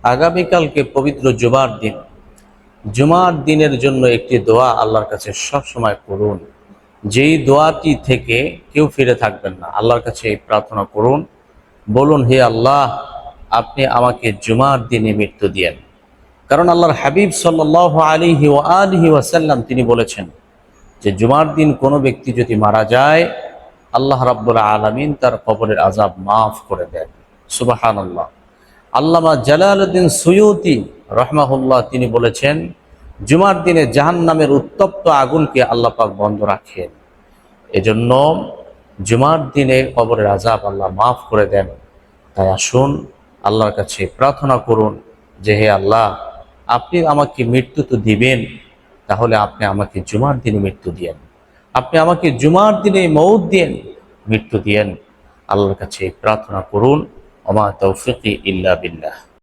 আগামীকালকে পবিত্র জুমার দিন। জুমার দিনের জন্য একটি দোয়া আল্লাহর কাছে সব সময় করুন, যেই দোয়াটি থেকে কেউ ফিরে থাকবেন না। আল্লাহর কাছে এই প্রার্থনা করুন, বলুন, হে আল্লাহ, আপনি আমাকে জুমার দিনে মৃত্যু দিয়েন। কারণ আল্লাহর হাবিব সাল্লাল্লাহু আলাইহি ওয়াসাল্লাম তিনি বলেছেন যে জুমার দিন কোনো ব্যক্তি যদি মারা যায়, আল্লাহ রাব্বুল আলামিন তার কবরের আযাব মাফ করে দেন। সুবহানাল্লাহ। আল্লামা জালালউদ্দিন সুয়ুতি রহমাহুল্লাহ তিনি বলেছেন, জুমার দিনে জাহান্নামের উত্তপ্ত আগুনকে আল্লাহ পাক বন্ধ রাখেন। এজন্য জুমার দিনে কবরের আযাব আল্লাহ মাফ করে দেন। তাই আসুন আল্লাহর কাছে প্রার্থনা করুন যে হে আল্লাহ, আপনি আমাকে মৃত্যু তো দিবেন, তাহলে আপনি আমাকে জুমার দিনে মৃত্যু দিয়েন। আপনি আমাকে জুমার দিনে মউত দিয়েন, মৃত্যু দিয়েন। আল্লাহর কাছে প্রার্থনা করুন। ওমা তৌফিকি ইল্লা বিল্লাহ।